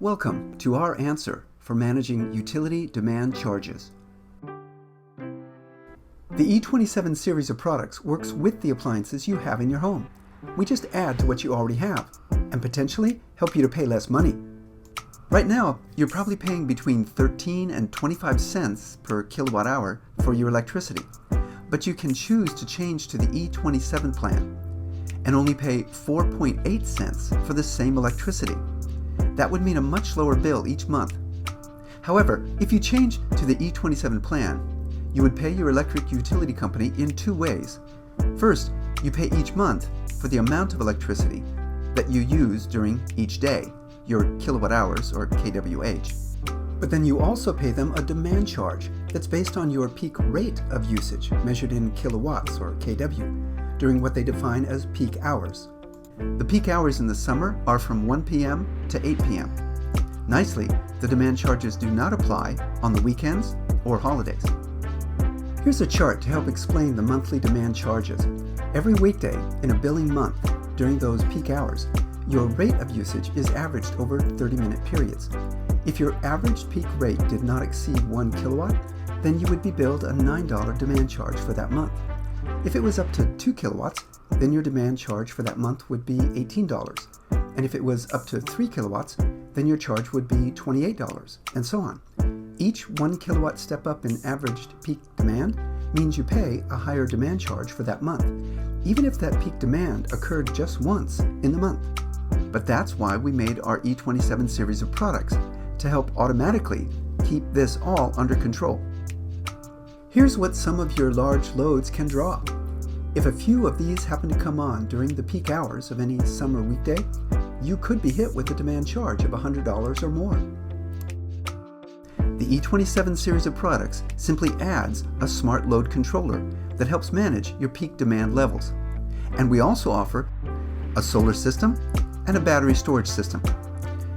Welcome to our answer for managing utility demand charges. The E27 series of products works with the appliances you have in your home. We just add to what you already have and potentially help you to pay less money. Right now, you're probably paying between 13 and 25 cents per kilowatt hour for your electricity, but you can choose to change to the E27 plan and only pay 4.8 cents for the same electricity. That would mean a much lower bill each month. However, if you change to the E27 plan, you would pay your electric utility company in two ways. First, you pay each month for the amount of electricity that you use during each day, your kilowatt hours or kWh. But then you also pay them a demand charge that's based on your peak rate of usage, measured in kilowatts or kW, during what they define as peak hours. The peak hours in the summer are from 1 p.m. to 8 p.m. Nicely, the demand charges do not apply on the weekends or holidays. Here's a chart to help explain the monthly demand charges. Every weekday in a billing month during those peak hours, your rate of usage is averaged over 30-minute periods. If your average peak rate did not exceed 1 kilowatt, then you would be billed a $9 demand charge for that month. If it was up to 2 kilowatts, then your demand charge for that month would be $18. And if it was up to 3 kilowatts, then your charge would be $28, and so on. Each 1 kilowatt step up in averaged peak demand means you pay a higher demand charge for that month, even if that peak demand occurred just once in the month. But that's why we made our E27 series of products, to help automatically keep this all under control. Here's what some of your large loads can draw. If a few of these happen to come on during the peak hours of any summer weekday, you could be hit with a demand charge of $100 or more. The E27 series of products simply adds a smart load controller that helps manage your peak demand levels. And we also offer a solar system and a battery storage system.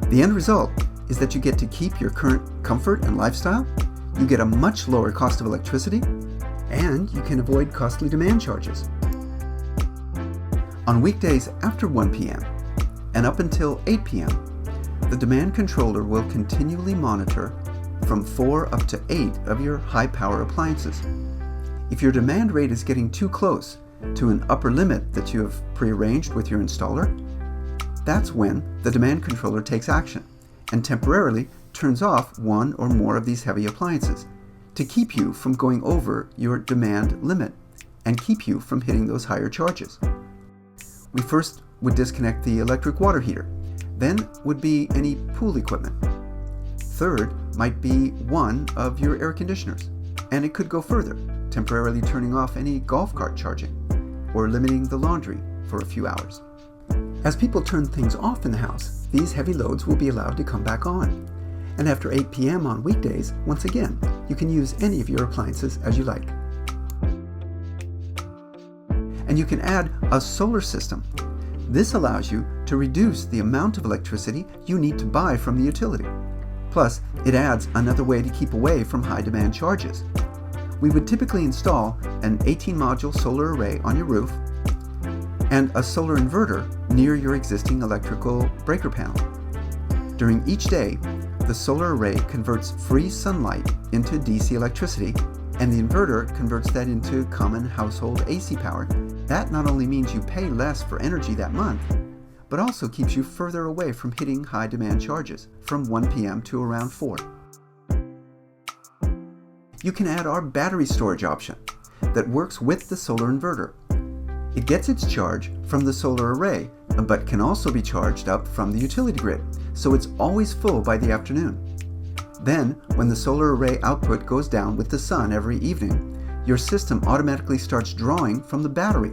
The end result is that you get to keep your current comfort and lifestyle, you get a much lower cost of electricity, and you can avoid costly demand charges. On weekdays after 1 p.m. and up until 8 p.m., the demand controller will continually monitor from 4 up to 8 of your high-power appliances. If your demand rate is getting too close to an upper limit that you have prearranged with your installer, that's when the demand controller takes action and temporarily turns off one or more of these heavy appliances to keep you from going over your demand limit and keep you from hitting those higher charges. We first would disconnect the electric water heater, then would be any pool equipment. Third might be one of your air conditioners, and it could go further, temporarily turning off any golf cart charging or limiting the laundry for a few hours. As people turn things off in the house, these heavy loads will be allowed to come back on. And after 8 p.m. on weekdays, once again, you can use any of your appliances as you like. And you can add a solar system. This allows you to reduce the amount of electricity you need to buy from the utility. Plus, it adds another way to keep away from high demand charges. We would typically install an 18-module solar array on your roof and a solar inverter near your existing electrical breaker panel. During each day, the solar array converts free sunlight into DC electricity, and the inverter converts that into common household AC power. That not only means you pay less for energy that month, but also keeps you further away from hitting high demand charges from 1 p.m. to around 4. You can add our battery storage option that works with the solar inverter. It gets its charge from the solar array, but can also be charged up from the utility grid, so it's always full by the afternoon. Then, when the solar array output goes down with the sun every evening, your system automatically starts drawing from the battery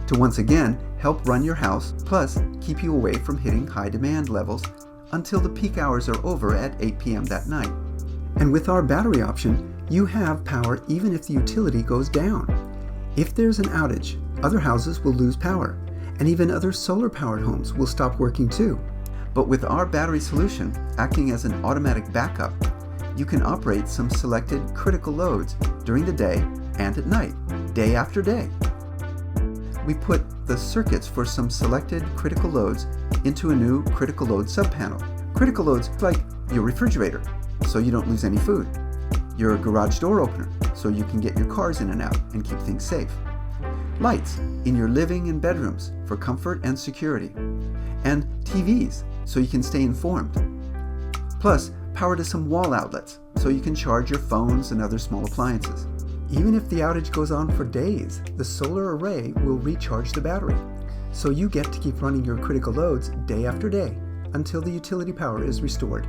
to once again help run your house, plus keep you away from hitting high demand levels until the peak hours are over at 8 p.m. that night. And with our battery option, you have power even if the utility goes down. If there's an outage, other houses will lose power, and even other solar-powered homes will stop working too. But with our battery solution acting as an automatic backup, you can operate some selected critical loads during the day and at night, day after day. We put the circuits for some selected critical loads into a new critical load subpanel Critical loads like your refrigerator, so you don't lose any food. Your garage door opener, so you can get your cars in and out and keep things safe. Lights in your living and bedrooms for comfort and security. And TVs, so you can stay informed. Plus, power to some wall outlets, so you can charge your phones and other small appliances. Even if the outage goes on for days, the solar array will recharge the battery. So you get to keep running your critical loads day after day until the utility power is restored.